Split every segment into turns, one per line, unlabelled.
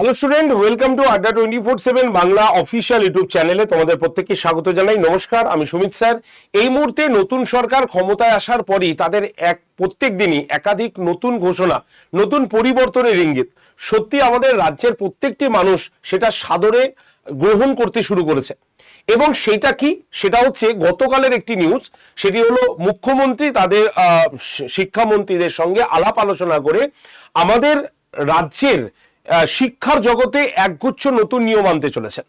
Hello student, welcome to আড্ডা 24/7 Bangla official YouTube চ্যানেলে তোমাদের প্রত্যেককে স্বাগত জানাই। নমস্কার, আমি সুমিত স্যার। এই মুহূর্তে নতুন সরকার ক্ষমতায় আসার পরই তাদের প্রত্যেক দিনই একাধিক নতুন ঘোষণা, নতুন পরিবর্তনের ইঙ্গিত সত্যি আমাদের রাজ্যের প্রত্যেকটি মানুষ সেটা সাদরে গ্রহণ করতে শুরু করেছে। এবং সেটা কি, সেটা হচ্ছে গতকালের একটি নিউজ। সেটি হলো মুখ্যমন্ত্রী তাদের শিক্ষামন্ত্রীদের সঙ্গে আলাপ আলোচনা করে আমাদের রাজ্যের শিক্ষার জগতে একগুচ্ছ নতুন নিয়ম আনতে চলেছেন।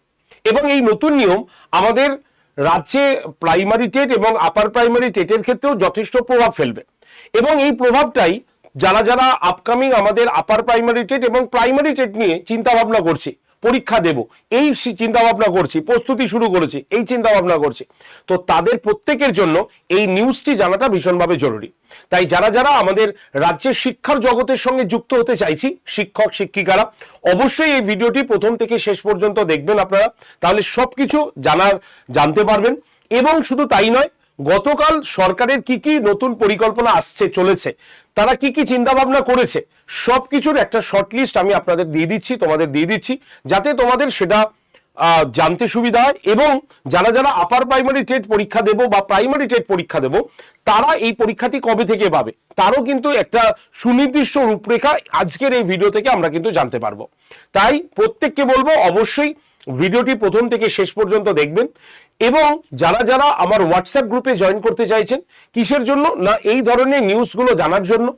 এবং এই নতুন নিয়ম আমাদের রাজ্যে প্রাইমারি টেট এবং আপার প্রাইমারি টেটের ক্ষেত্রেও যথেষ্ট প্রভাব ফেলবে। এবং এই প্রভাবটাই যারা যারা আপকামিং আমাদের আপার প্রাইমারি টেট এবং প্রাইমারি টেট নিয়ে চিন্তা ভাবনা করছি, পরীক্ষা দেব এই চিন্তা ভাবনা করছি, প্রস্তুতি শুরু করেছি এই চিন্তা ভাবনা করছি, তো তাদের প্রত্যেকের জন্য এই নিউজটি জানাটা ভীষণভাবে জরুরি। তাই যারা যারা আমাদের রাজ্যের শিক্ষার জগতের সঙ্গে যুক্ত হতে চাইছি, শিক্ষক শিক্ষিকারা, অবশ্যই এই ভিডিওটি প্রথম থেকে শেষ পর্যন্ত দেখবেন আপনারা, তাহলে সবকিছু জানতে পারবেন। এবং শুধু তাই নয়, গতকাল সরকারের কি কি নতুন পরিকল্পনা আসছে চলেছে, তারা কি কি চিন্তা ভাবনা করেছে, সবকিছুর একটা শর্ট লিস্ট আমি আপনাদের দিয়ে দিচ্ছি, তোমাদের দিয়ে দিচ্ছি, যাতে তোমাদের সেটা জানতে সুবিধা হয়। এবং যারা যারা আপার প্রাইমারি টেট পরীক্ষা দেব বা প্রাইমারি টেট পরীক্ষা দেব, তারা এই পরীক্ষাটি কবে থেকে পাবে তারও কিন্তু একটা সুনির্দিষ্ট রূপরেখা আজকের এই ভিডিও থেকে আমরা কিন্তু জানতে পারবো। তাই প্রত্যেককে বলবো অবশ্যই ভিডিওটি প্রথম থেকে শেষ পর্যন্ত দেখবেন। এবং যারা যারা আমার হোয়াটসঅ্যাপ গ্রুপে জয়েন করতে চাইছেন, কিসের জন্য না, এই ধরনের নিউজগুলো জানার জন্য,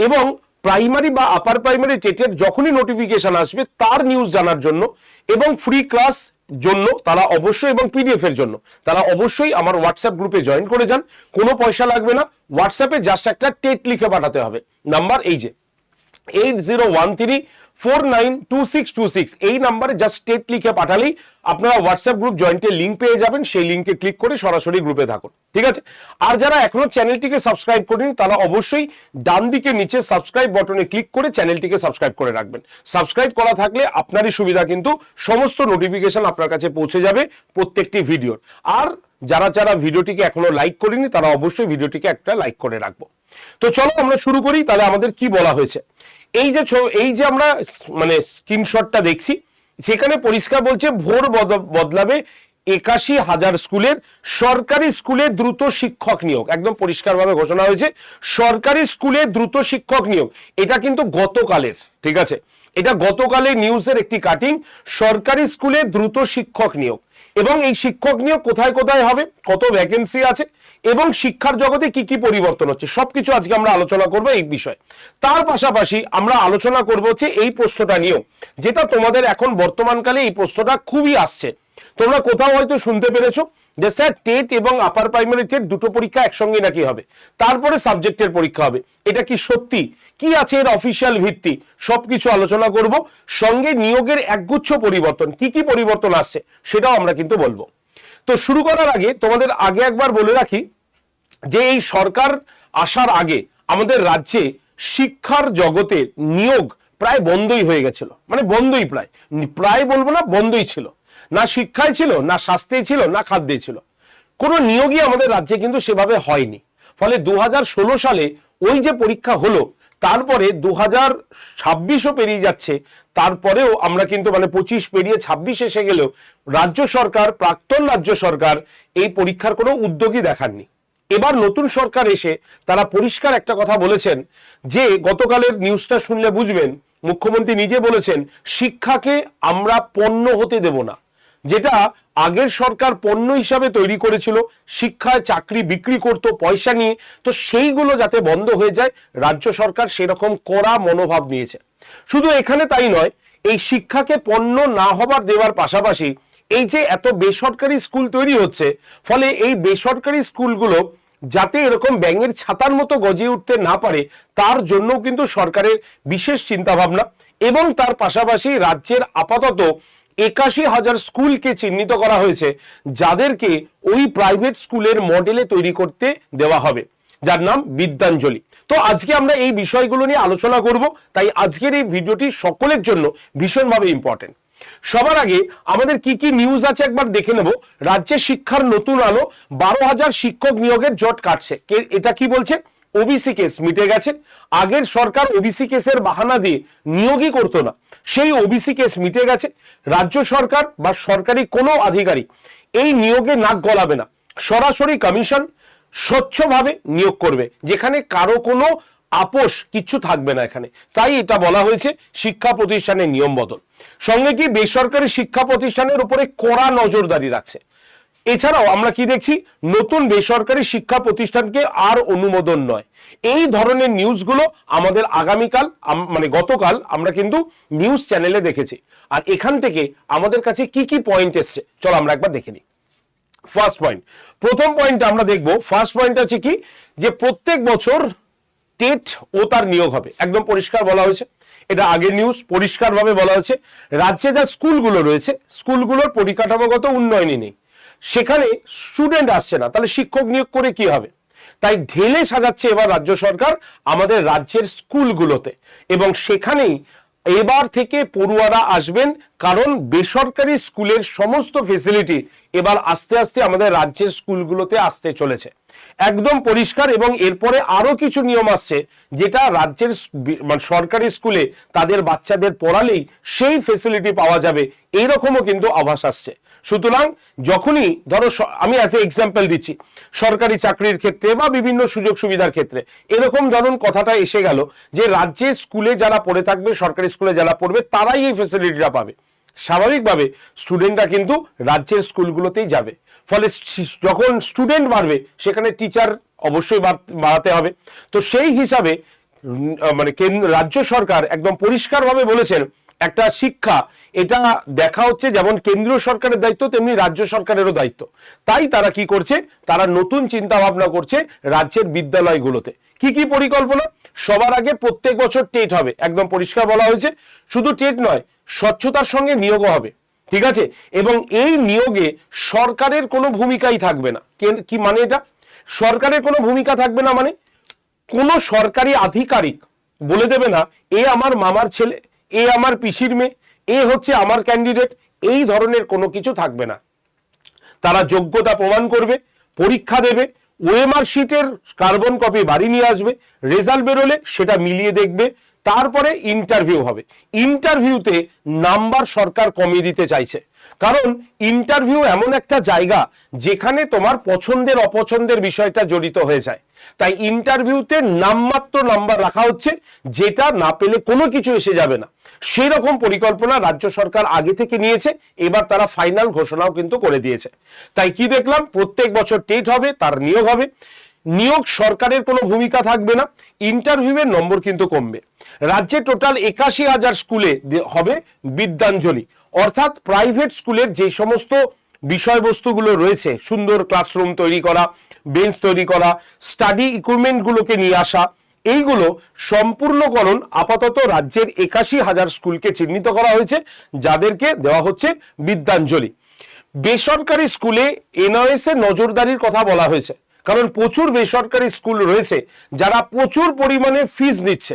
এবং প্রাইমারি বা আপার প্রাইমারি টেটের যখনই নোটিফিকেশন আসবে তার নিউজ জানার জন্য, এবং ফ্রি ক্লাস জন্য তারা অবশ্যই, এবং পিডিএফ এর জন্য তারা অবশ্যই আমার হোয়াটসঅ্যাপ গ্রুপে জয়েন করে যান। কোনো পয়সা লাগবে না, হোয়াটসঅ্যাপে জাস্ট একটা টেট লিখে পাঠাতে হবে। নাম্বার এই যে 8013492626, এই নাম্বারে জাস্ট টেট লিখে পাঠালেই আপনারা হোয়াটসঅ্যাপ গ্রুপ জয়েন্টের লিঙ্ক পেয়ে যাবেন। সেই লিঙ্কে ক্লিক করে সরাসরি গ্রুপে থাকুন, ঠিক আছে? আর যারা এখনো চ্যানেলটিকে সাবস্ক্রাইব করেনি তারা অবশ্যই ডান দিকে নিচে সাবস্ক্রাইব বাটনে ক্লিক করে চ্যানেলটিকে সাবস্ক্রাইব করে রাখবেন। সাবস্ক্রাইব করা থাকলে আপনারই সুবিধা, কিন্তু সমস্ত নোটিফিকেশন আপনার কাছে পৌঁছে যাবে প্রত্যেকটি ভিডিওর। আর যারা যারা ভিডিওটিকে এখনো লাইক করেনি তারা অবশ্যই ভিডিওটিকে একটা লাইক করে রাখবো। তো চলো আমরা শুরু করি। তাহলে আমাদের কি বলা হয়েছে, এই যে আমরা মানে স্ক্রিনশটটা দেখছি, সেখানে পরিষ্কার বলছে ভোর বদলাবে 81,000 স্কুলের, সরকারি স্কুলে দ্রুত শিক্ষক নিয়োগ। একদম পরিষ্কারভাবে ঘোষণা হয়েছে সরকারি স্কুলে দ্রুত শিক্ষক নিয়োগ। এটা কিন্তু গতকালের, ঠিক আছে, এটা গতকালের নিউজের একটি কাটিং। সরকারি স্কুলে দ্রুত শিক্ষক নিয়োগ, এবং এই শিক্ষক নিয়োগ কোথায় কোথায় হবে, কত ভ্যাকেন্সি আছে, এবং শিক্ষার জগতে কি কি পরিবর্তন হচ্ছে, সবকিছু আজকে আমরা আলোচনা করব এই বিষয়ে। তার পাশাপাশি আমরা আলোচনা করব হচ্ছে এই প্রশ্নটা নিয়েও, যেটা তোমাদের এখন বর্তমানকালে এই প্রশ্নটা খুবই আসছে। তোমরা কোথাও হয়তো শুনতে পেরেছো যে স্যার টেট এবং আপার প্রাইমারি টেট দুটো পরীক্ষা একসঙ্গে নাকি হবে, তারপরে সাবজেক্টের পরীক্ষা হবে। এটা কি সত্যি, কি আছে এর অফিসিয়াল ভিত্তি, সবকিছু আলোচনা করব। সঙ্গে নিয়োগের একগুচ্ছ পরিবর্তন, কি কি পরিবর্তন আসছে সেটাও আমরা কিন্তু বলবো। তো শুরু করার আগে তোমাদের আগে একবার বলে রাখি যে এই সরকার আসার আগে আমাদের রাজ্যে শিক্ষার জগতে নিয়োগ প্রায় বন্ধই হয়ে গেছিল। মানে বন্ধই, প্রায় বলবো না, বন্ধই ছিল। না শিক্ষায় ছিল, না স্বাস্থ্যে ছিল, না খাদ্যে ছিল। কোনো নিয়োগই আমাদের রাজ্যে কিন্তু সেভাবে হয়নি। ফলে 2016 সালে ওই যে পরীক্ষা হলো, তারপরে 2026ও পেরিয়ে যাচ্ছে, তারপরেও আমরা কিন্তু মানে 25 পেরিয়ে 26 এসে গেলেও রাজ্য সরকার, প্রাক্তন রাজ্য সরকার এই পরীক্ষার কোনো উদ্যোগই দেখাননি। এবার নতুন সরকার এসে তারা পরিষ্কার একটা কথা বলেছেন, যে গতকালের নিউজটা শুনলে বুঝবেন, মুখ্যমন্ত্রী নিজে বলেছেন শিক্ষাকে আমরা পণ্য হতে দেব না। যেটা আগের সরকার পণ্য হিসাবে তৈরি করেছিল, শিক্ষায় চাকরি বিক্রি করত পয়সা নিয়ে, তো সেইগুলো যাতে বন্ধ হয়ে যায় রাজ্য সরকার সেরকম কড়া মনোভাব নিয়েছে। শুধু এখানে তাই নয়, এই শিক্ষাকে পণ্য না হবার দেওয়ার পাশাপাশি এই যে এত বেসরকারি স্কুল তৈরি হচ্ছে, ফলে এই বেসরকারি স্কুলগুলো যাতে এরকম ব্যাঙের ছাতার মতো গজিয়ে উঠতে না পারে, তার জন্য কিন্তু সরকারের বিশেষ চিন্তা ভাবনা। এবং তার পাশাপাশি রাজ্যের আপাতত 81,000 স্কুলকে চিহ্নিত করা হয়েছে, যাদেরকে ওই প্রাইভেট স্কুলের মডেলে তৈরি করতে দেওয়া হবে, যার নাম বিদ্যাঞ্জলি। তো আজকে আমরা এই বিষয়গুলো নিয়ে আলোচনা করব, তাই আজকের এই ভিডিওটি সকলের জন্য ভীষণভাবে ইম্পর্টেন্ট। সবার আগে আমাদের কি কি নিউজ আছে একবার দেখে নেব। রাজ্যে শিক্ষার নতুন আলো, 12,000 শিক্ষক নিয়োগের জট কাটছে। এটা কি বলছে? ওবিসি কেস মিটে গেছে। আগের সরকার ওবিসি কেসের বাহানা দিয়ে নিয়োগই করতো না, সেই ওবিসি কেস মিটে গেছে। রাজ্য সরকার বা সরকারি কোনো আধিকারিক এই নিয়োগে নাক গলাবে না, সরাসরি কমিশন স্বচ্ছভাবে নিয়োগ করবে, যেখানে কারো কোনো আপোষ কিচ্ছু থাকবে না এখানে। তাই এটা বলা হয়েছে শিক্ষা প্রতিষ্ঠানের নিয়ম বদল। সঙ্গে কি বেসরকারি শিক্ষা প্রতিষ্ঠানের উপরে কড়া নজরদারি রাখছে। এছাড়াও আমরা কি দেখছি, নতুন বেসরকারি শিক্ষা প্রতিষ্ঠানকে আর অনুমোদন নয়। এই ধরনের নিউজগুলো আমাদের আগামীকাল মানে গতকাল আমরা কিন্তু নিউজ চ্যানেলে দেখেছি। আর এখান থেকে আমাদের কাছে কি কি পয়েন্ট এসছে চলো আমরা একবার দেখে নিই। ফার্স্ট পয়েন্ট, প্রথম পয়েন্ট আমরা দেখবো। ফার্স্ট পয়েন্ট হচ্ছে কি, যে প্রত্যেক বছর টেট ও তার নিয়োগ হবে, একদম পরিষ্কার বলা হয়েছে। এটা আগের নিউজ, পরিষ্কারভাবে বলা হয়েছে। রাজ্যে যা স্কুলগুলো রয়েছে, স্কুলগুলোর পরিকাঠামোগত উন্নয়নই নেই, সেখানে স্টুডেন্ট আসছে না, তাহলে শিক্ষক নিয়োগ করে কি হবে? তাই ঢেলে সাজাচ্ছে এবার রাজ্য সরকার আমাদের রাজ্যের স্কুলগুলোতে, এবং সেখানেই এবার থেকে পড়ুয়ারা আসবেন, কারণ বেসরকারি স্কুলের সমস্ত ফেসিলিটি এবার আস্তে আস্তে আমাদের রাজ্যের স্কুলগুলোতে আসতে চলেছে, একদম পরিষ্কার। এবং এরপরে আরো কিছু নিয়ম আসছে, যেটা রাজ্যের মানে সরকারি স্কুলে তাদের বাচ্চাদের পড়ালেই সেই ফেসিলিটি পাওয়া যাবে, এইরকমও কিন্তু আভাস আসছে। সুতরাং যখনই ধরো, আমি অ্যাজ এ এক্সাম্পল দিচ্ছি, সরকারি চাকরির ক্ষেত্রে বা বিভিন্ন সুযোগ সুবিধার ক্ষেত্রে এরকম ধরুন কথাটা এসে গেল যে রাজ্যের স্কুলে যারা পড়ে থাকবে, সরকারি স্কুলে যারা পড়বে, তারাই এই ফেসিলিটিটা পাবে। স্বাভাবিকভাবে স্টুডেন্টরা কিন্তু রাজ্যের স্কুলগুলোতেই যাবে, ফলে যখন স্টুডেন্ট বাড়বে সেখানে টিচার অবশ্যই বাড়াতে হবে। তো সেই হিসাবে মানে রাজ্য সরকার একদম পরিষ্কারভাবে বলেছেন, একটা শিক্ষা এটা দেখা হচ্ছে যেমন কেন্দ্রীয় সরকারের দায়িত্ব, তেমনি রাজ্য সরকারেরও দায়িত্ব। তাই তারা কি করছে, তারা নতুন চিন্তা ভাবনা করছে রাজ্যের বিদ্যালয়গুলোতে। কি কি পরিকল্পনা? সবার আগে প্রত্যেক বছর টেট হবে, একদম পরিষ্কার বলা হয়েছে। শুধু টেট নয়, স্বচ্ছতার সঙ্গে নিয়োগও হবে, ঠিক আছে? এবং এই নিয়োগে সরকারের কোনো ভূমিকাই থাকবে না। কি মানে এটা? সরকারের কোনো ভূমিকা থাকবে না মানে কোনো সরকারি আধিকারিক বলে দেবে না এ আমার মামার ছেলে, এ আমার পিসির মেয়ে, এ হচ্ছে আমার ক্যান্ডিডেট, এই ধরনের কোনো কিছু থাকবে না। তারা যোগ্যতা প্রমাণ করবে, পরীক্ষা দেবে, ওএমআর শিটের কার্বন কপি বাড়ি নিয়ে আসবে, রেজাল্ট বেরোলে সেটা মিলিয়ে দেখবে, তারপরে ইন্টারভিউ হবে। ইন্টারভিউতে নাম্বার সরকার কমিয়ে দিতে চাইছে, কারণ ইন্টারভিউ এমন একটা জায়গা যেখানে তোমার পছন্দের অপছন্দের বিষয়টা জড়িত হয়ে যায়। তাই ইন্টারভিউতে নামমাত্র নাম্বার রাখা হচ্ছে, যেটা না পেলে কোনো কিছু এসে যাবে না। সেই রকম পরিকল্পনা রাজ্য সরকার আগে থেকে নিয়েছে, এবার তারা ফাইনাল ঘোষণাও কিন্তু করে দিয়েছে। তাই কি দেখলাম, প্রত্যেক বছর টেট হবে, তার নিয়োগ হবে। নিয়োগ সরকারের কোনো ভূমিকা থাকবে না, ইন্টারভিউয়ের নম্বর কিন্তু কমবে। রাজ্যে টোটাল ৮১,০০০ স্কুলে হবে বিদ্যাঞ্জলি, অর্থাৎ প্রাইভেট স্কুলের যে সমস্ত বিষয়বস্তুগুলো রয়েছে, সুন্দর ক্লাসরুম তৈরি করা, বেঞ্চ তৈরি করা, স্টাডি ইকুইপমেন্টগুলোকে নিয়ে আসা, এইগুলো সম্পূর্ণকরণ আপাতত রাজ্যের ৮১,০০০ স্কুলকে চিহ্নিত করা হয়েছে, যাদেরকে দেওয়া হচ্ছে বিদ্যাঞ্জলি। বেসরকারি স্কুলে এনওএস এর নজরদারির কথা বলা হয়েছে, কারণ প্রচুর বেসরকারি স্কুল রয়েছে যারা প্রচুর পরিমাণে ফিজ নিচ্ছে।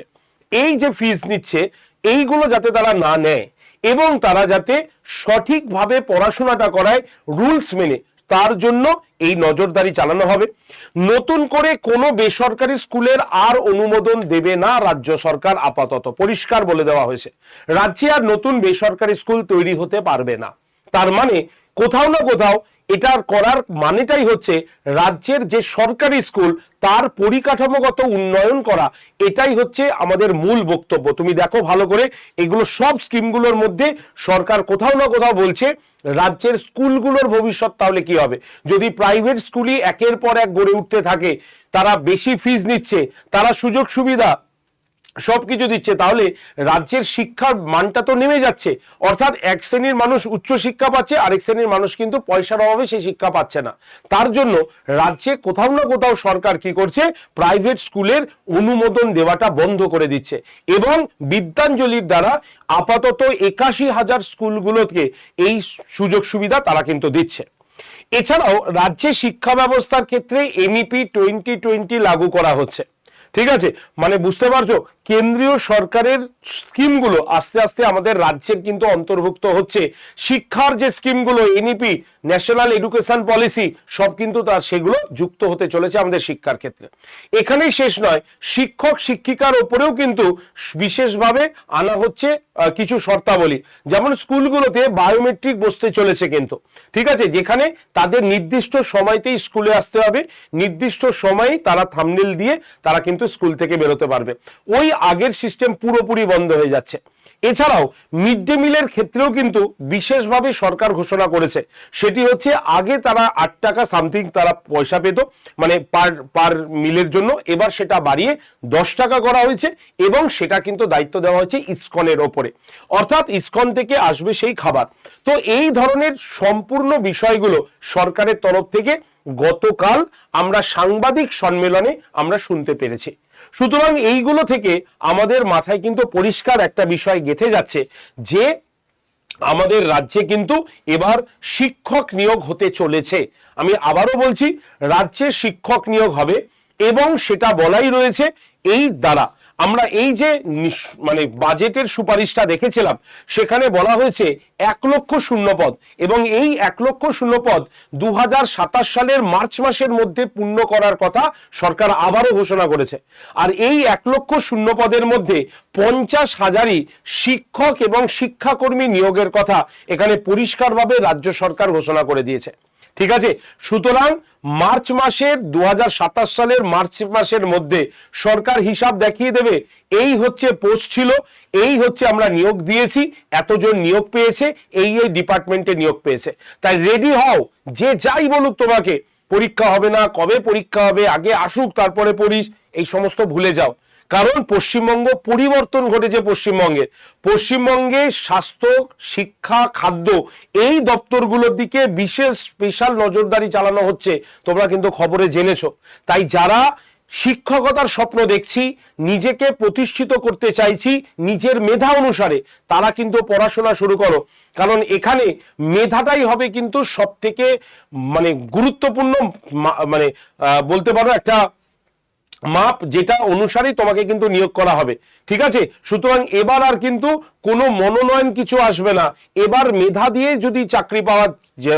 এই যে ফিজ নিচ্ছে, এইগুলো যাতে তারা না নেয় এবং তারা যাতে সঠিকভাবে পড়াশোনাটা করায় রুলস মেনে, তার জন্য এই নজরদারি চালানো হবে। নতুন করে কোনো বেসরকারি স্কুলের আর অনুমোদন দেবে না রাজ্য সরকার, আপাতত পরিষ্কার বলে দেওয়া হয়েছে। রাজ্যে আর নতুন বেসরকারি স্কুল তৈরি হতে পারবে না। তার মানে কোথাও না কোথাও এটার করার মানেটাই হচ্ছে রাজ্যের যে সরকারি স্কুল তার পরিকাঠামোগত উন্নয়ন করা, এটাই হচ্ছে আমাদের মূল বক্তব্য। তুমি দেখো ভালো করে, এগুলো সব স্কিমগুলোর মধ্যে সরকার কোথাও না কোথাও বলছে রাজ্যের স্কুলগুলোর ভবিষ্যৎ তাহলে কি হবে। যদি প্রাইভেট স্কুলই একের পর এক গড়ে উঠতে থাকে, তারা বেশি ফিজ নিচ্ছে, তারা সুযোগ সুবিধা সবকিছু দিচ্ছে, তাহলে রাজ্যের শিক্ষার মানটা তো নেমে যাচ্ছে। অর্থাৎ এক শ্রেণীর মানুষ উচ্চ শিক্ষা পাচ্ছে, আরেক শ্রেণীর মানুষ কিন্তু পয়সার অভাবে সেই শিক্ষা পাচ্ছে না। তার জন্য রাজ্যে কোথাও না কোথাও সরকার কি করছে, প্রাইভেট স্কুলের অনুমোদন দেওয়াটা বন্ধ করে দিচ্ছে, এবং বিদ্যাঞ্জলির দ্বারা আপাতত ৮১,০০০ স্কুলগুলোকে এই সুযোগ সুবিধা তারা কিন্তু দিচ্ছে। এছাড়াও রাজ্যে শিক্ষা ব্যবস্থার ক্ষেত্রে এনইপি 2020 লাগু করা হচ্ছে, ঠিক আছে? মানে বুঝতে পারছো কেন্দ্রীয় সরকারের স্কিমগুলো আস্তে আস্তে আমাদের রাজ্যের কিন্তু অন্তর্ভুক্ত হচ্ছে। শিক্ষার যে স্কিমগুলো এনইপি, ন্যাশনাল এডুকেশন পলিসি, সব কিন্তু তার সেগুলো যুক্ত হতে চলেছে আমাদের শিক্ষার ক্ষেত্রে। এখানেই শেষ নয়, শিক্ষক শিক্ষিকার ওপরেও কিন্তু বিশেষভাবে আনা হচ্ছে কিছু শর্তাবলী। যেমন স্কুলগুলোতে বায়োমেট্রিক বসতে চলেছে কিন্তু, ঠিক আছে, যেখানে তাদের নির্দিষ্ট সময়তেই স্কুলে আসতে হবে, নির্দিষ্ট সময়েই তারা থাম্বনেল দিয়ে তারা কিন্তু স্কুল থেকে বেরোতে পারবে। ওই আগের সিস্টেম পুরোপুরি বন্ধ হয়ে যাচ্ছে। এছাড়াও মিড ডে মিলের ক্ষেত্রেও কিন্তু বিশেষভাবে সরকার ঘোষণা করেছে, সেটি হচ্ছে আগে তারা 8 টাকা সামথিং তারা পয়সা পেত মানে পার মিলের জন্য, এবার সেটা বাড়িয়ে 10 টাকা করা হয়েছে এবং সেটা কিন্তু দায়িত্ব দেওয়া হয়েছে ইসকনের ওপরে, অর্থাৎ ইসকন থেকে আসবে সেই খাবার। তো এই ধরনের সম্পূর্ণ বিষয়গুলো সরকারের তরফ থেকে গতকাল আমরা সাংবাদিক সম্মেলনে আমরা শুনতে পেরেছি। সুতরাং এইগুলো থেকে আমাদের মাথায় কিন্তু পরিষ্কার একটা বিষয় গেঁথে যাচ্ছে যে আমাদের রাজ্যে কিন্তু এবার শিক্ষক নিয়োগ হতে চলেছে। আমি আবারও বলছি, রাজ্যে শিক্ষক নিয়োগ হবে এবং সেটা বলাই রয়েছে। এই দ্বারা আমরা এই যে মানে বাজেটের সুপারিশটা দেখেছিলাম, সেখানে বলা হয়েছে 1 লক্ষ শূন্যপদ, এবং এই 1 লক্ষ শূন্যপদ 2027 সালের মার্চ মাসের মধ্যে পূর্ণ করার কথা সরকার আবারও ঘোষণা করেছে। আর এই 1 লক্ষ শূন্যপদের মধ্যে 50,000ই শিক্ষক এবং শিক্ষাকর্মী নিয়োগের কথা এখানে পরিষ্কারভাবে রাজ্য সরকার ঘোষণা করে দিয়েছে। ঠিক আছে, সুতরাং মার্চ মাসের 2027 সালের মার্চ মাসের মধ্যে সরকার হিসাব দেখিয়ে দেবে, এই হচ্ছে পোস্ট ছিল, এই হচ্ছে আমরা নিয়োগ দিয়েছি, এতজন নিয়োগ পেয়েছে, এই ডিপার্টমেন্টে নিয়োগ পেয়েছে। তাই রেডি হও, যে যাই বলুক তোমাকে পরীক্ষা হবে না, কবে পরীক্ষা হবে, আগে আসুক তারপরে পড়িস, এই সমস্ত ভুলে যাও। কারণ পশ্চিমবঙ্গ পরিবর্তন ঘটেছে। পশ্চিমবঙ্গে স্বাস্থ্য, শিক্ষা, খাদ্য এই দপ্তরগুলোর দিকে বিশেষ স্পেশাল নজরদারি চালানো হচ্ছে, তোমরা কিন্তু খবরে জেনেছো। তাই যারা শিক্ষকতার স্বপ্ন দেখছি, নিজেকে প্রতিষ্ঠিত করতে চাইছি নিজের মেধা অনুসারে, তারা কিন্তু পড়াশোনা শুরু করো। কারণ এখানে মেধাটাই হবে কিন্তু সব থেকে মানে গুরুত্বপূর্ণ, মানে বলতে পারো একটা মাপ, যেটা অনুসারেই তোমাকে কিন্তু নিয়োগ করা হবে। ঠিক আছে, সুতরাং এবার আর কিন্তু কোনো মনোনয়ন কিছু আসবে না। এবার মেধা দিয়ে যদি চাকরি পাওয়া,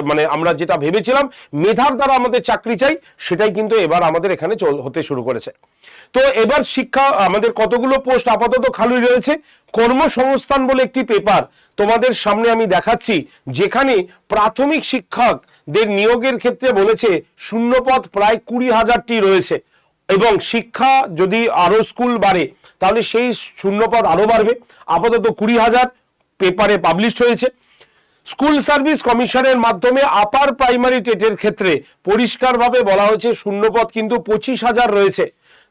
মানে আমরা যেটা ভেবেছিলাম মেধার দ্বারা আমাদের চাকরি চাই, সেটাই কিন্তু এবার আমাদের এখানে হতে শুরু করেছে। তো এবার শিক্ষা আমাদের কতগুলো পোস্ট আপাতত খালি রয়েছে। কর্মসংস্থান বলে একটি পেপার তোমাদের সামনে আমি দেখাচ্ছি, যেখানে প্রাথমিক শিক্ষকদের নিয়োগের ক্ষেত্রে বলেছে শূন্যপদ প্রায় 20,000টি রয়েছে, এবং শিক্ষা যদি আরো স্কুল বাড়ে তাহলে সেই শূন্যপদ আরো বাড়বে। আপাতত 20,000 পেপারে পাবলিশ হয়েছে। স্কুল সার্ভিস কমিশনের মাধ্যমে আপার প্রাইমারি টেটের ক্ষেত্রে পরিষ্কারভাবে বলা হয়েছে শূন্যপদ কিন্তু 25,000 রয়েছে।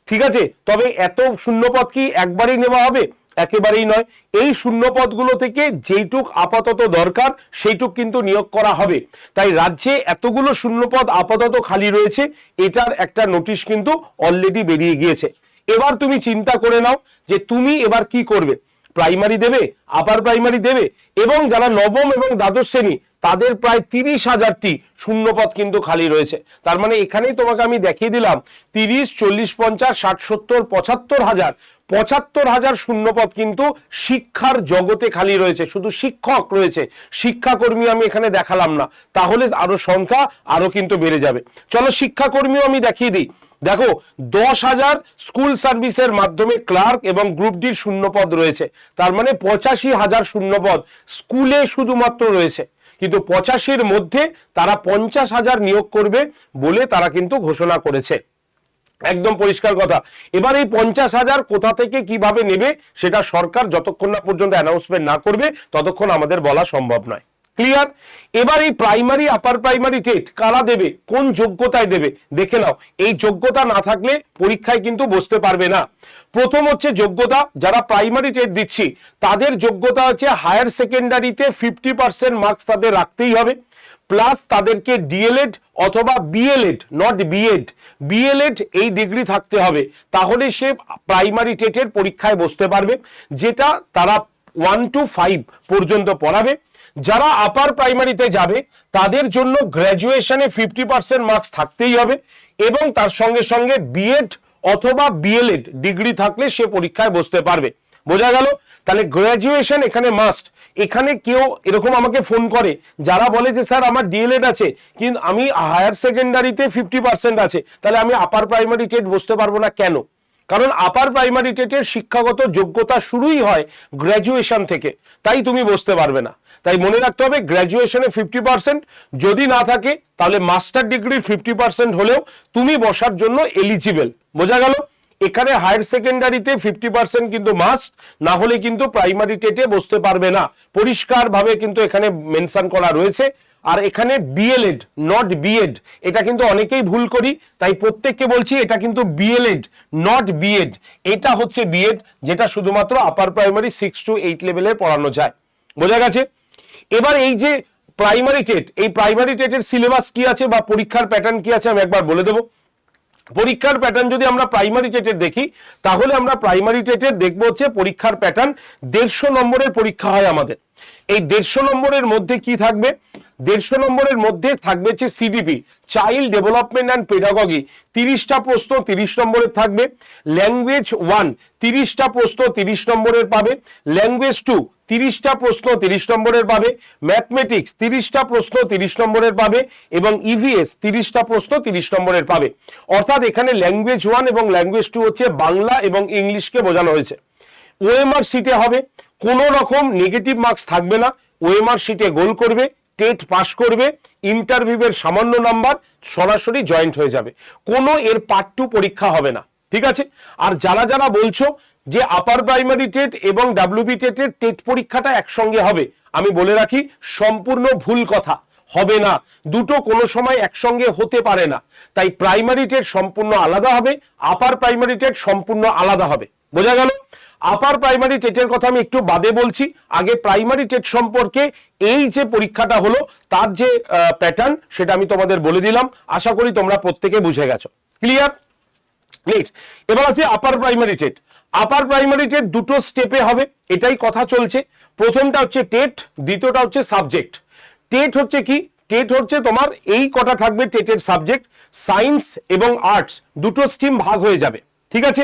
ঠিক আছে, তবে এত শূন্যপদ কি একবারই নেওয়া হবে? একেবারেই নয়। এই শূন্যপদগুলো থেকে যেইটুক আপাতত দরকার সেইটুক কিন্তু নিয়োগ করা হবে। তাই রাজ্যে এতগুলো শূন্যপদ আপাতত খালি রয়েছে, এটার একটা নোটিশ কিন্তু অলরেডি বেরিয়ে গিয়েছে। এবার তুমি চিন্তা করে নাও যে তুমি এবার কি করবে। প্রাইমারি দেবে, আপার প্রাইমারি দেবে, এবং যারা নবম এবং দ্বাদশ শ্রেণী তাদের প্রায় 30,000টি শূন্যপদ কিন্তু খালি রয়েছে। তার মানে এখানেই তোমাকে আমি দেখিয়ে দিলাম 30, 40, 50, 60, 70, 75,000 শূন্যপদ কিন্তু শিক্ষার জগতে খালি রয়েছে। শুধু শিক্ষক রয়েছে, শিক্ষাকর্মী আমি এখানে দেখালাম না, তাহলে আরো সংখ্যা আরো কিন্তু বেড়ে যাবে। চলো শিক্ষাকর্মীও আমি দেখিয়ে দিই। দেখো 10,000 স্কুল সার্ভিসের মাধ্যমে ক্লার্ক এবং গ্রুপ ডির শূন্যপদ রয়েছে। তার মানে 85,000 শূন্যপদ স্কুলে শুধুমাত্র রয়েছে, কিন্তু 85-র মধ্যে তারা 50,000 নিয়োগ করবে বলে তারা কিন্তু ঘোষণা করেছে। একদম পরিষ্কার কথা। এবার এই 50,000 কোথা থেকে কিভাবে নেবে সেটা সরকার যতক্ষণ না পর্যন্ত অ্যানাউন্সমেন্ট না করবে ততক্ষণ আমাদের বলা সম্ভব নয়। ক্লিয়ার? এবার এই প্রাইমারি আপার প্রাইমারি টেট কারা দেবে, কোন যোগ্যতায় দেবে দেখে নাও। এই যোগ্যতা না থাকলে পরীক্ষায় কিন্তু বসতে পারবে না। প্রথম হচ্ছে যোগ্যতা, যারা প্রাইমারি টেট দিচ্ছি তাদের যোগ্যতা হচ্ছে হায়ার সেকেন্ডারিতে 50% মার্কস তাদের রাখতেই হবে, প্লাস তাদেরকে ডিএলএড অথবা বিএলএড, নট বিএড, বিএলএড এই ডিগ্রি থাকতে হবে। তাহলে সে প্রাইমারি টেটের পরীক্ষায় বসতে পারবে, যেটা তারা 1 to 5 পর্যন্ত পড়াবে। যারা আপার প্রাইমারিতে যাবে তাদের জন্য গ্র্যাজুয়েশনে 50% মার্কস থাকতেই হবে, এবং তার সঙ্গে সঙ্গে বিএড অথবা বিএলএড ডিগ্রি থাকলে সে পরীক্ষায় বসতে পারবে। বোঝা গেল? তাহলে গ্র্যাজুয়েশন এখানে মাস্ট। এখানে কেউ এরকম আমাকে ফোন করে যারা বলে যে স্যার আমার ডিএলএড আছে কিন্তু আমি হায়ার সেকেন্ডারিতে 50% আছে, তাহলে আমি আপার প্রাইমারি টেট বসতে পারবো না। কেন? কারণ আপার প্রাইমারি টেটের শিক্ষাগত যোগ্যতা শুরুই হয় গ্র্যাজুয়েশন থেকে, তাই তুমি বসতে পারবে না। তাই মনে রাখতে হবে গ্র্যাজুয়েশনে 50%, যদি না থাকে তাহলে মাস্টার ডিগ্রির 50% হলেও তুমি বসার জন্য এলিজিবল। বোঝা গেল? এখানে হায়ার সেকেন্ডারিতে 50% কিন্তু মাস্ট, না হলে কিন্তু প্রাইমারি টেটে বসতে পারবে না। পরিষ্কারভাবে কিন্তু এখানে মেনশন করা রয়েছে। আর এখানে বিএলএড নট বিএড, এটা কিন্তু অনেকেই ভুল করি, তাই প্রত্যেককে বলছি এটা কিন্তু বিএলএড নট বিএড। এটা হচ্ছে বিএড, যেটা শুধুমাত্র আপার প্রাইমারি 6 to 8 লেভেলে পড়ানো যায়। বোঝা গেছে? এবার এই যে প্রাইমারি টেট, এই প্রাইমারি টেটের সিলেবাস কি আছে বা পরীক্ষার প্যাটার্ন কি আছে আমি একবার বলে দেবো। পরীক্ষার প্যাটার্ন যদি আমরা প্রাইমারি টেটের দেখি, তাহলে আমরা প্রাইমারি টেটের দেখবো হচ্ছে পরীক্ষার প্যাটার্ন 150 নম্বরের পরীক্ষা হয় আমাদের। এই 150 নম্বরের মধ্যে কি থাকবে? 150 নম্বরের মধ্যে থাকবে হচ্ছে CDP, child development and pedagogy, 30টা প্রশ্ন 30 নম্বরের থাকবে। ল্যাঙ্গুয়েজ 1 30টা প্রশ্ন 30 নম্বরের পাবে। ল্যাঙ্গুয়েজ 2 30টা প্রশ্ন 30 নম্বরের পাবে। ম্যাথমেটিক্স 30টা প্রশ্ন 30 নম্বরের পাবে এবং ইভিএস 30টা প্রশ্ন 30 নম্বরের পাবে। অর্থাৎ এখানে ল্যাঙ্গুয়েজ 1 এবং ল্যাঙ্গুয়েজ 2 হচ্ছে বাংলা এবং ইংলিশকে বোঝানো হয়েছে। ওএমআর শিটে হবে, কোনো রকম নেগেটিভ মার্কস থাকবে না। ওএমআর শিটে গোল করবে, টেট পাস করবে, ইন্টারভিউয়ের সামান্য নাম্বার, সরাসরি জয়েন্ট হয়ে যাবে। কোনো এর পার্ট 2 পরীক্ষা হবে না। ঠিক আছে? আর যারা যারা বলছো যে আপার প্রাইমারি টেট এবং ডাব্লিউবি টেটের টেট পরীক্ষাটা একসঙ্গে হবে, আমি বলে রাখি সম্পূর্ণ ভুল কথা। হবে না, দুটো কোনো সময় একসঙ্গে হতে পারে না। তাই প্রাইমারি টেট সম্পূর্ণ আলাদা হবে, আপার প্রাইমারি টেট সম্পূর্ণ আলাদা হবে। বোঝা গেল? আপার প্রাইমারি টেটের কথা আমি একটু বাদে বলছি, আগে প্রাইমারি টেট সম্পর্কে এই যে পরীক্ষাটা হলো তার যে প্যাটার্ন সেটা আমি তোমাদের বলে দিলাম। আশা করি তোমরা প্রত্যেকে বুঝে গেছো। ক্লিয়ার? নেক্সট, এবার আছে আপার প্রাইমারি টেট। আপার প্রাইমারি টেট দুটো স্টেপে হবে, এটাই কথা চলছে। প্রথমটা হচ্ছে টেট, দ্বিতীয়টা হচ্ছে সাবজেক্ট। টেট হচ্ছে কি? টেট হচ্ছে তোমার এই কটা থাকবে টেটের সাবজেক্ট, সায়েন্স এবং আর্টস দুটো স্ট্রিম ভাগ হয়ে যাবে। ঠিক আছে?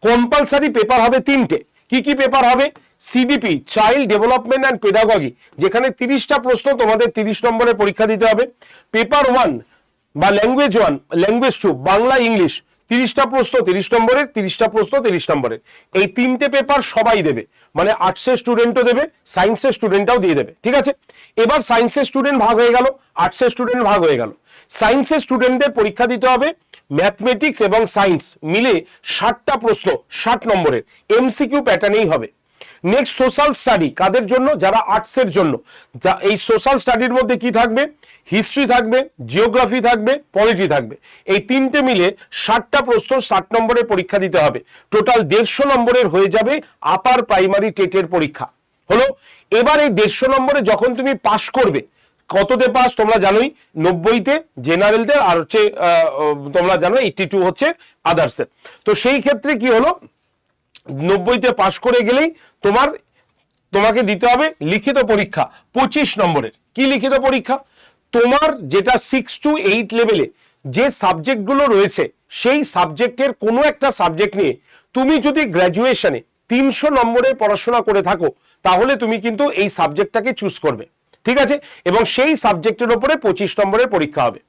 কম্পালসারি পেপার হবে 3টে। কি কি পেপার হবে? CDP, child development and pedagogy, যেখানে 30টা প্রশ্ন তোমাদের 30 নম্বরের পরীক্ষা দিতে হবে। পেপার 1 বা ল্যাঙ্গুয়েজ 1, ল্যাঙ্গুয়েজ 2 বাংলা ইংলিশ, 30টা প্রশ্ন 30 নম্বরের, 30টা প্রশ্ন 30 নম্বরের। এই 3টে পেপার সবাই দেবে, মানে আর্টসের স্টুডেন্টও দেবে, সায়েন্সের স্টুডেন্টটাও দিয়ে দেবে। ঠিক আছে? এবার সায়েন্সের স্টুডেন্ট ভাগ হয়ে গেল, আর্টসের স্টুডেন্ট ভাগ হয়ে গেল। সায়েন্সের স্টুডেন্টদের পরীক্ষা দিতে হবে ম্যাথমেটিক্স এবং সায়েন্স মিলে 60টা প্রশ্ন 60 নম্বরের, এমসিকিউ প্যাটার্নেই হবে। নেক্সট সোশ্যাল স্টাডি, কাদের জন্য? যারা আর্টসের জন্য। এই সোশ্যাল স্টাডির মধ্যে কি থাকবে? হিস্ট্রি থাকবে, জিওগ্রাফি থাকবে, পলিটি থাকবে। এই 3টে মিলে 60টা প্রশ্ন 60 নম্বরের পরীক্ষা দিতে হবে। টোটাল 150 নম্বরের হয়ে যাবে আপার প্রাইমারি টেটের পরীক্ষা। হলো? এবার এই 150 নম্বরে যখন তুমি পাস করবে, কততে পাস তোমরা জানোই, 90তে জেনারেলদের, আর হচ্ছে তোমরা জানো 82 হচ্ছে আদার্সের। তো সেই ক্ষেত্রে কি হলো, 90তে পাস করে গেলেই তোমাকে দিতে হবে লিখিত পরীক্ষা 25 নম্বরের। কি লিখিত পরীক্ষা? তোমার যেটা 6 to 8 লেভেলে যে সাবজেক্টগুলো রয়েছে সেই সাবজেক্টের কোনো একটা সাবজেক্ট নিয়ে তুমি যদি গ্র্যাজুয়েশনে 300 নম্বরের পড়াশোনা করে থাকো, তাহলে তুমি কিন্তু এই সাবজেক্টটাকে চুজ করবে। ঠিক আছে? এবং সেই সাবজেক্টের উপরে 25 নম্বরের পরীক্ষা হবে।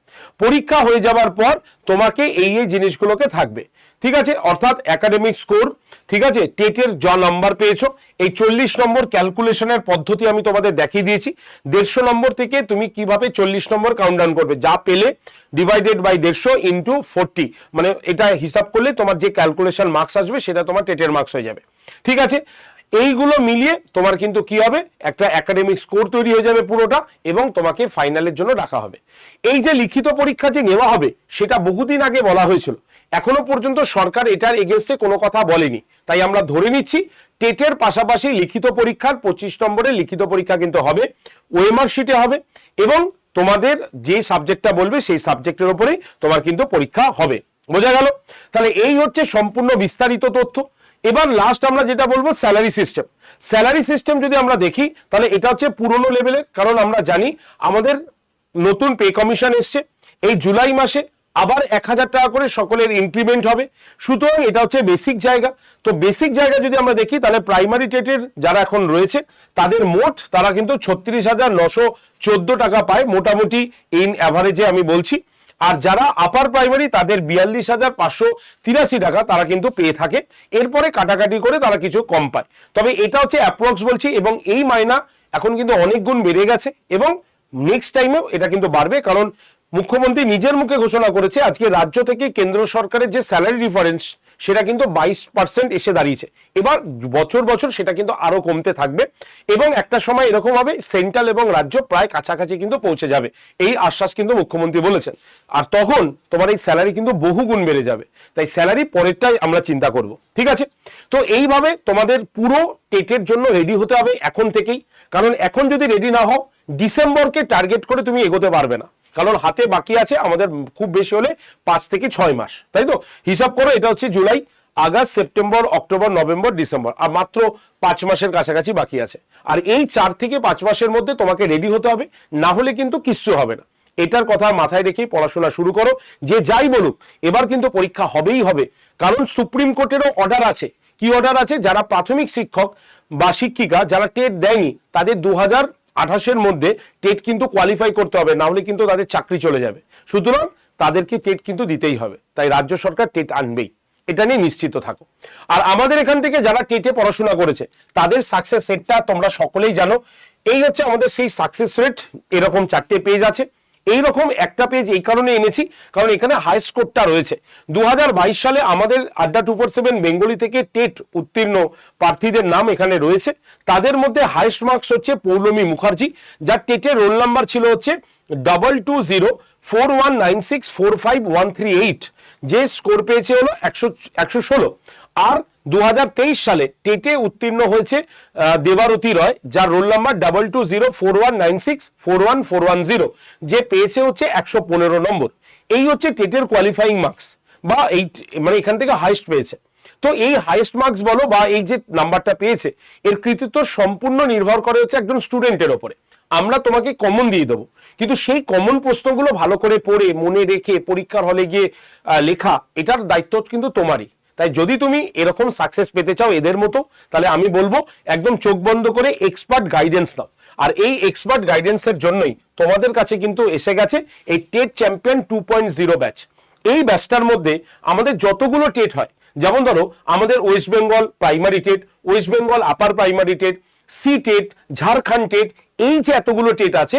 পরীক্ষা হয়ে যাবার পর তোমাকে এই জিনিসগুলোকে থাকবে। ঠিক আছে? অর্থাৎ একাডেমিক স্কোর, ঠিক আছে, টেটের যা নাম্বার পেয়েছো, এই 40 নম্বর ক্যালকুলেশনের পদ্ধতি আমি তোমাদের দেখিয়ে দিয়েছি। 150 নম্বর থেকে তুমি কিভাবে 40 নম্বর কাউন্টডাউন করবে, যা পেলে ডিভাইডেড বাই 150 ইন্টু 40, মানে এটা হিসাব করলে তোমার যে ক্যালকুলেশন মার্কস আসবে সেটা তোমার টেটের মার্কস হয়ে যাবে। ঠিক আছে? এইগুলো মিলিয়ে তোমার কিন্তু কি হবে, একটা একাডেমিক স্কোর তৈরি হয়ে যাবে পুরোটা, এবং তোমাকে ফাইনালের জন্য ডাকা হবে। এই যে লিখিত পরীক্ষা যে নেওয়া হবে সেটা বহুদিন আগে বলা হয়েছিল, এখনো পর্যন্ত সরকার এটার এগেইনস্টে কোনো কথা বলেনি। তাই আমরা ধরে নিচ্ছি টেটের পাশাপাশি লিখিত পরীক্ষার 25 নম্বরের লিখিত পরীক্ষা কিন্তু হবে, ওএমআর শিটে হবে, এবং তোমাদের যে সাবজেক্টটা বলবে সেই সাবজেক্টের উপরেই তোমার কিন্তু পরীক্ষা হবে। বোঝা গেল? তাহলে এই হচ্ছে সম্পূর্ণ বিস্তারিত তথ্য। এবার লাস্ট আমরা যেটা বলবো স্যালারি সিস্টেম। স্যালারি সিস্টেম যদি আমরা দেখি তাহলে এটা হচ্ছে পুরনো লেভেলের, কারণ আমরা জানি আমাদের নতুন পে কমিশন এসছে এই জুলাই মাসে। আবার 1000 টাকা করে সকলের ইনক্রিমেন্ট হবে। সুতরাং এটা হচ্ছে বেসিক জায়গা। তো বেসিক জায়গা যদি আমরা দেখি তাহলে প্রাইমারি টেটের যারা এখন রয়েছে তাদের মোট তারা কিন্তু 36,914 টাকা পায় মোটামুটি ইন অ্যাভারেজে আমি বলছি। আর যারা আপার প্রাইমারি তাদের 42,583 টাকা তারা কিন্তু পেয়ে থাকে। এরপরে কাটাকাটি করে তারা কিছু কম পায়, তবে এটা হচ্ছে অ্যাপ্রক্স বলছি। এবং এই মাইনা এখন কিন্তু অনেক গুণ বেড়ে গেছে এবং নেক্সট টাইমেও এটা কিন্তু বাড়বে, কারণ মুখ্যমন্ত্রী নিজের মুখে ঘোষণা করেছে আজকে রাজ্য থেকে কেন্দ্র সরকারের যে স্যালারি ডিফারেন্স সেটা কিন্তু 22% এসে দাঁড়িয়েছে। এবার বছর বছর সেটা কিন্তু আরো কমতে থাকবে এবং একটা সময় এরকম হবে সেন্ট্রাল এবং রাজ্য প্রায় কাছাকাছি কিন্তু পৌঁছে যাবে, এই আশ্বাস কিন্তু মুখ্যমন্ত্রী বলেছেন। আর তখন তোমার এই স্যালারি কিন্তু বহু গুণ বেড়ে যাবে। তাই স্যালারি পরেরটাই আমরা চিন্তা করব, ঠিক আছে? তো এইভাবে তোমাদের পুরো টেটের জন্য রেডি হতে হবে এখন থেকেই, কারণ এখন যদি রেডি না হও ডিসেম্বরকে টার্গেট করে তুমি এগোতে পারবে না, কারণ হাতে বাকি আছে আমাদের খুব বেশি হলে 5 থেকে 6 মাস, তাই তো? হিসাব করো, এটা হচ্ছে জুলাই, আগস্ট, সেপ্টেম্বর, অক্টোবর, নভেম্বর, ডিসেম্বর, আর মাত্র 5 মাসের কাছাকাছি বাকি আছে। আর এই 4 থেকে 5 মাসের মধ্যে তোমাকে রেডি হতে হবে, না হলে কিন্তু কিচ্ছু হবে না। এটার কথা মাথায় রেখেই পড়াশোনা শুরু করো। যে যাই বলুক এবার কিন্তু পরীক্ষা হবেই হবে, কারণ সুপ্রিম কোর্টেরও অর্ডার আছে। কি অর্ডার আছে? যারা প্রাথমিক শিক্ষক বা শিক্ষিকা যারা টেট দেয়নি তাদের 2028-এর মধ্যে টেট কিন্তু কোয়ালিফাই করতে হবে, না হলে কিন্তু তাদের চাকরি চলে যাবে। সুতরাং তাদেরকে টেট কিন্তু দিতেই হবে, তাই রাজ্য সরকার টেট আনবেই, এটা নিয়ে নিশ্চিত থাকো। আর আমাদের এখান থেকে যারা টেটে পড়াশোনা করেছে তাদের সাকসেস রেটটা তোমরা সকলেই জানো। এই হচ্ছে আমাদের সেই সাকসেস রেট। এরকম 4টে পেজ আছে। এইরকম একটা পেজ এই কারণে এনেছি কারণ এখানে হাই স্কোরটা রয়েছে। 2022 সালে আমাদের আড্ডা 247 বেঙ্গলি থেকে টেট উত্তীর্ণ প্রার্থীদের নাম এখানে রয়েছে। তাদের মধ্যে হাইস্ট মার্কস হচ্ছে পৌলমী মুখার্জি, যার টেটের রোল নাম্বার ছিল হচ্ছে 220419645138, যে স্কোর পেয়েছে হলো 116। আর 2023 সালে টেটে উত্তীর্ণ হয়েছে দেবারতী রয়, যার রোল নাম্বার 220419641410, যে পেয়েছে হচ্ছে 115 নম্বর। এই হচ্ছে টেটের কোয়ালিফাইং মার্কস, বা এই মানে এখান থেকে হাইস্ট পেয়েছে। তো এই হাইস্ট মার্কস বলো বা এই যে নাম্বারটা পেয়েছে এর কৃতিত্ব সম্পূর্ণ নির্ভর করে হচ্ছে একজন স্টুডেন্টের ওপরে। আমরা তোমাকে কমন দিয়ে দেবো, কিন্তু সেই কমন প্রশ্নগুলো ভালো করে পড়ে মনে রেখে পরীক্ষার হলে গিয়ে লেখা, এটার দায়িত্ব কিন্তু তোমারই। তাই যদি তুমি এরকম সাকসেস পেতে চাও এদের মতো, তাহলে আমি বলবো একদম চোখ বন্ধ করে এক্সপার্ট গাইডেন্স নাও। আর এই এক্সপার্ট গাইডেন্সের জন্যই তোমাদের কাছে কিন্তু এসে গেছে এই টেট চ্যাম্পিয়ন 2.0 ব্যাচ। এই ব্যাচটার মধ্যে আমাদের যতগুলো টেট হয়, যেমন ধরো আমাদের West Bengal primary TET, West Bengal upper primary TET, C TET, Jharkhand TET, এই যে এতগুলো টেট আছে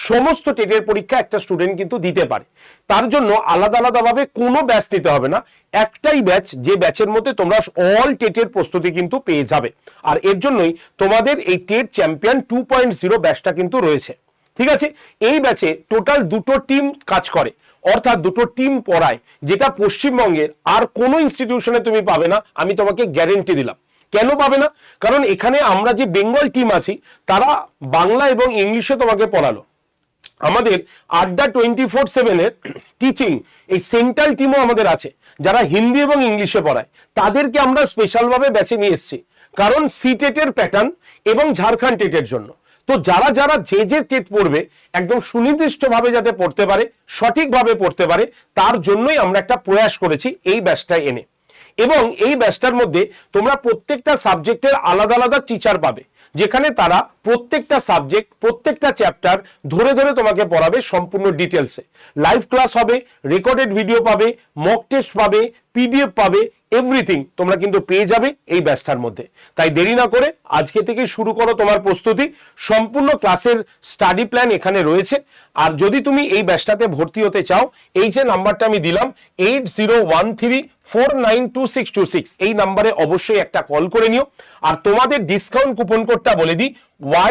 সমস্ত টেটের পরীক্ষা একটা স্টুডেন্ট কিন্তু দিতে পারে। তার জন্য আলাদা আলাদাভাবে কোনো ব্যাচ দিতে হবে না, একটাই ব্যাচ, যে ব্যাচের মধ্যে তোমরা অল টেটের প্রস্তুতি কিন্তু পেয়ে যাবে। আর এর জন্যই তোমাদের এই টেট চ্যাম্পিয়ন 2.0 ব্যাচটা কিন্তু রয়েছে, ঠিক আছে? এই ব্যাচে টোটাল 2টো টিম কাজ করে, অর্থাৎ 2টো টিম পড়ায়, যেটা পশ্চিমবঙ্গের আর কোনো ইনস্টিটিউশনে তুমি পাবে না, আমি তোমাকে গ্যারেন্টি দিলাম। কেন পাবে না? কারণ এখানে আমরা যে বেঙ্গল টিম আছি তারা বাংলা এবং ইংলিশে তোমাকে পড়ালো। আমাদের আড্ডা 24/7-এর টিচিং এই সেন্ট্রাল টিমও আমাদের আছে, যারা হিন্দি এবং ইংলিশে পড়ায়, তাদেরকে আমরা স্পেশালভাবে ব্যাচে নিয়ে এসেছি, কারণ সি টেটের প্যাটার্ন এবং ঝাড়খণ্ড টেটের জন্য। তো যারা যারা যে টেট পড়বে একদম সুনির্দিষ্টভাবে যাতে পড়তে পারে, সঠিকভাবে পড়তে পারে, তার জন্যই আমরা একটা প্রয়াস করেছি এই ব্যাচটা এনে। এবং এই ব্যাচটার মধ্যে তোমরা প্রত্যেকটা সাবজেক্টের আলাদা আলাদা টিচার পাবে, যেখানে তারা প্রত্যেকটা সাবজেক্ট প্রত্যেকটা চ্যাপ্টার ধরে ধরে তোমাকে পড়াবে সম্পূর্ণ ডিটেলসে। লাইভ ক্লাস হবে, রেকর্ডেড ভিডিও পাবে, মক টেস্ট পাবে, পিডিএফ পাবে, এভরিথিং তোমরা কিন্তু পেয়ে যাবে এই ব্যাচটার মধ্যে। তাই দেরি না করে আজকে থেকে শুরু করো তোমার প্রস্তুতি। সম্পূর্ণ ক্লাসের স্টাডি প্ল্যান এখানে রয়েছে। আর যদি তুমি এই ব্যাচটাতে ভর্তি হতে চাও, এই যে নাম্বারটা আমি দিলাম 8013492626, এই নাম্বারে অবশ্যই একটা কল করে নিও। আর তোমাদের ডিসকাউন্ট কুপন কোডটা বলে দিই,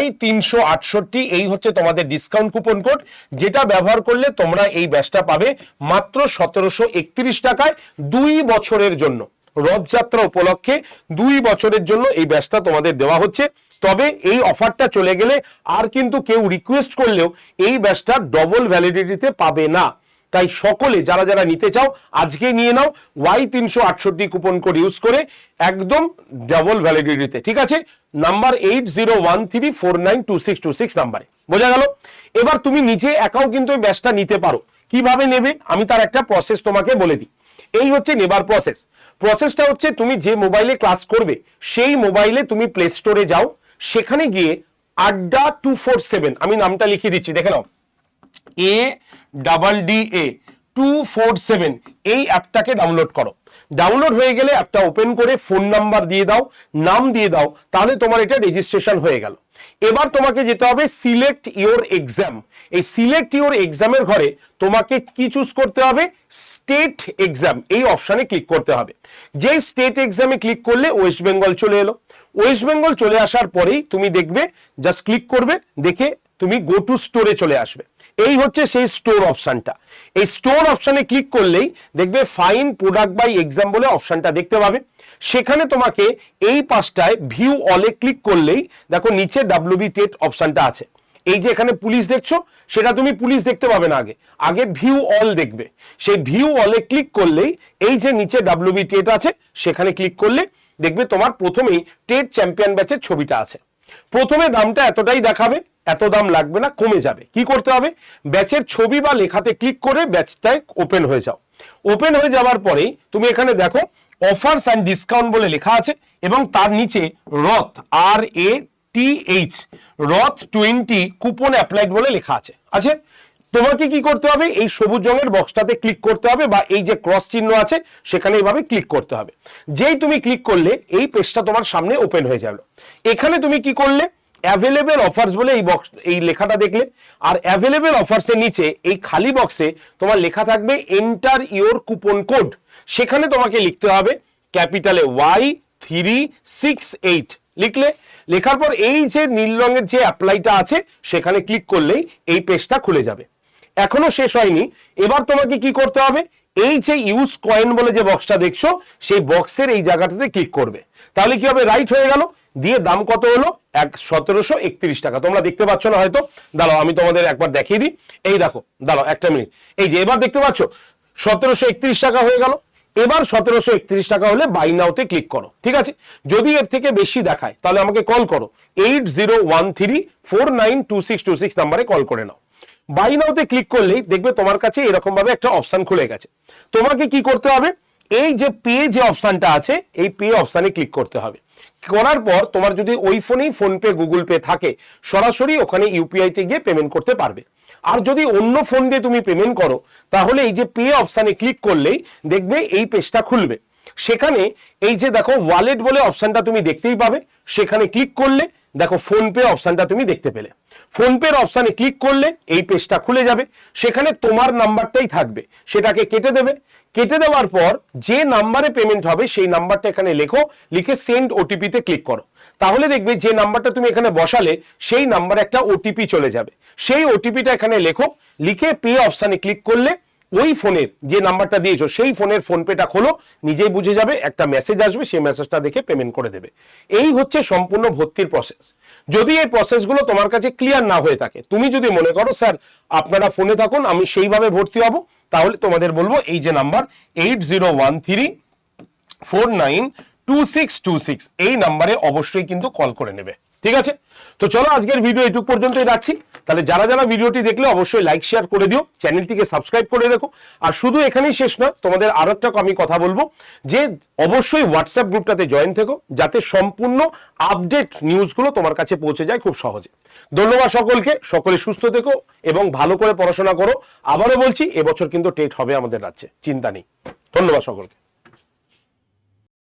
Y368, এই হচ্ছে তোমাদের ডিসকাউন্ট কুপন কোড, যেটা ব্যবহার করলে তোমরা এই ব্যাচটা পাবে মাত্র 1731 টাকায় 2 বছরের জন্য। রথযাত্রা উপলক্ষে 2 বছরের জন্য এই ব্যাচটা তোমাদের দেওয়া হচ্ছে। তবে এই অফারটা চলে গেলে আর কিন্তু কেউ রিকোয়েস্ট করলেও এই ব্যাচটা ডবল ভ্যালিডিটিতে পাবে না। তাই সকলে যারা যারা নিতে চাও আজকে নিয়ে নাও Y368 কুপন কোড ইউজ করে, একদম ডাবল ভ্যালিডিটিতে, ঠিক আছে? নাম্বার 8013492626 নাম্বারে, বোঝা গেল? এবার তুমি নিজে একাও কিন্তু এই ব্যাচটা নিতে পারো, কিভাবে নেবে আমি তার একটা প্রসেস তোমাকে বলে দিই। এই হচ্ছে নেবার প্রসেসটা হচ্ছে তুমি যে মোবাইলে ক্লাস করবে সেই মোবাইলে তুমি প্লে স্টোরে যাও, সেখানে গিয়ে আড্ডা 247 আমি নামটা লিখে দিচ্ছি, দেখে নাও, ADDA 247 এই অ্যাপটাকে ডাউনলোড করো। ডাউনলোড হয়ে গেলে অ্যাপটা ওপেন করে ফোন নাম্বার দিয়ে দাও, নাম দিয়ে দাও, তাহলে তোমার এটা রেজিস্ট্রেশন হয়ে গেল। এবার তোমাকে যেতে হবে সিলেক্ট ইওর এক্সাম। এই সিলেক্ট ইওর এক্সামের ঘরে তোমাকে কি চুজ করতে হবে, স্টেট এক্সাম এই অপশানে ক্লিক করতে হবে। যেই স্টেট এক্সামে ক্লিক করলে ওয়েস্ট বেঙ্গল চলে এলো। ওয়েস্ট বেঙ্গল চলে আসার পরেই তুমি দেখবে জাস্ট ক্লিক করবে, দেখে তুমি গো টু স্টোরে চলে আসবে। এই হচ্ছে সেই স্টোর অপশনটা। এই স্টোর অপশনে ক্লিক করলেই দেখবে ফাইন প্রোডাক্ট বাই এক্সাম বলে অপশনটা দেখতে পাবে। সেখানে তোমাকে এই পাশটায় ভিউ অলে ক্লিক করলেই দেখো নিচে WB টেট অপশনটা আছে। এই যে এখানে পুলিশ দেখছো, সেটা তুমি পুলিশ দেখতে পাবে না, আগে ভিউ অল দেখবে। সেই ভিউ অলে ক্লিক করলেই এই যে নিচে WB টেট আছে সেখানে ক্লিক করলে দেখবে তোমার প্রথমেই টেট চ্যাম্পিয়ন ব্যাচের ছবিটা আছে। প্রথমে দামটা এতটাই দেখাবে, এত দাম লাগবে না, কমে যাবে। কি করতে হবে, ব্যাচের ছবি বা লেখাতে ক্লিক করে ব্যাচটায় ওপেন হয়ে যাও। ওপেন হয়ে যাওয়ার পরেই তুমি এখানে দেখো অফার্স অ্যান্ড ডিসকাউন্ট বলে লেখা আছে এবং তার নিচে রথ RATH রথ 20 কুপন অ্যাপ্লাইড বলে লেখা আছে। আচ্ছা, তোমাকে কি করতে হবে, এই সবুজ রঙের বক্সটাতে ক্লিক করতে হবে বা এই যে ক্রস চিহ্ন আছে সেখানে এইভাবে ক্লিক করতে হবে। যেই তুমি ক্লিক করলে এই পেজটা তোমার সামনে ওপেন হয়ে যাবে। এখানে তুমি কি করলে, অ্যাভেলেবেল অফার্স বলে এই লেখাটা দেখলে, আর অ্যাভেলেবেল অফার্সের নিচে এই খালি বক্সে তোমার লেখা থাকবে এন্টার ইওর কুপন কোড। সেখানে তোমাকে লিখতে হবে ক্যাপিটালে Y368 লিখলে, লেখার পর এই যে নীল রঙের যে অ্যাপ্লাইটা আছে সেখানে ক্লিক করলেই এই পেজটা খুলে যাবে। এখনো শেষ হয়নি, এবার তোমাকে কি করতে হবে, এই যে ইউজ কয়েন বলে যে বক্সটা দেখছো সেই বক্সের এই জায়গাটাতে ক্লিক করবে। তাহলে কি হবে, রাইট হয়ে গেল। দিয়ে দাম কত হলো, 1731 টাকা। তোমরা দেখতে পাচ্ছ না হয়তো, দাঁড়াও আমি তোমাদের একবার দেখিয়ে দিই। এই দেখো, দাঁড়াও একটা মিনিট, এই যে এবার দেখতে পাচ্ছ 1731 টাকা হয়ে গেল। এবার 1731 টাকা হলে বাই নাওতে ক্লিক করো। ঠিক আছে, যদি এর থেকে বেশি দেখায় তাহলে আমাকে কল করো, 8013492626 নাম্বারে কল করে নাও। বাই নাওতে ক্লিক করলেই দেখবে তোমার কাছে এরকম ভাবে একটা অপশন খুলে গেছে। তোমাকে কি করতে হবে, এই যে পে যে অপশনটা আছে এই পে অপশনে ক্লিক করতে হবে। করার পর তোমার যদি ওই ফোনেই ফোনপে গুগল পে থাকে সরাসরি ওখানে ইউপিআই তে গিয়ে পেমেন্ট করতে পারবে। আর যদি অন্য ফোন দিয়ে তুমি পেমেন্ট করো তাহলে এই যে পে অপশনে ক্লিক করলেই দেখবে এই পেজটা খুলবে। সেখানে এই যে দেখো ওয়ালেট বলে অপশনটা তুমি দেখতেই পাবে, সেখানে ক্লিক করলে দেখো ফোনপে অপশনটা তুমি দেখতে পেলে। ফোনপের অপশনে ক্লিক করলে এই পেজটা খুলে যাবে। সেখানে তোমার নাম্বারটাই থাকবে, সেটাকে কেটে দেবে। কেটে দেওয়ার পর যে নাম্বারে পেমেন্ট হবে সেই নাম্বারটা এখানে লেখো, লিখে সেন্ড ওটিপি তে ক্লিক করো। তাহলে দেখবে যে নাম্বারটা তুমি এখানে বসালে সেই নাম্বারে একটা ওটিপি চলে যাবে। সেই ওটিপিটা এখানে লেখো, লিখে পে অপশনে ক্লিক করলে ওই ফোনের যে নাম্বারটা দিয়েছো সেই ফোনের ফোনপেটা খোলো, নিজেই বুঝে যাবে, একটা মেসেজ আসবে, সেই মেসেজটা দেখে পেমেন্ট করে দেবে। এই হচ্ছে সম্পূর্ণ ভর্তির প্রসেস। যদি এই প্রসেসগুলো তোমার কাছে ক্লিয়ার না হয়ে থাকে, তুমি যদি মনে করো স্যার আপনারা ফোনে থাকুন আমি সেইভাবে ভর্তি হব, তাহলে তোমাদের বলবো এই যে নাম্বার 8013492626 এই নাম্বারে অবশ্যই কিন্তু কল করে নেবে। ঠিক আছে, তো চলো আজকের ভিডিও এটুক পর্যন্তই রাখছি। তাহলে যারা যারা ভিডিওটি দেখলে অবশ্যই লাইক শেয়ার করে দিও, চ্যানেলটিকে সাবস্ক্রাইব করে রেখো। আর শুধু এখানেই শেষ নয়, তোমাদের আরো একটা আমি কথা বলবো যে অবশ্যই হোয়াটসঅ্যাপ গ্রুপটাতে জয়েন থেকো, যাতে সম্পূর্ণ আপডেট নিউজগুলো তোমার কাছে পৌঁছে যায় খুব সহজে। ধন্যবাদ সকলকে, সকলে সুস্থ থেকো এবং ভালো করে পড়াশোনা করো। আবারও বলছি এবছর কিন্তু টেট হবে আমাদের রাজ্যে, চিন্তা নেই। ধন্যবাদ সকলকে।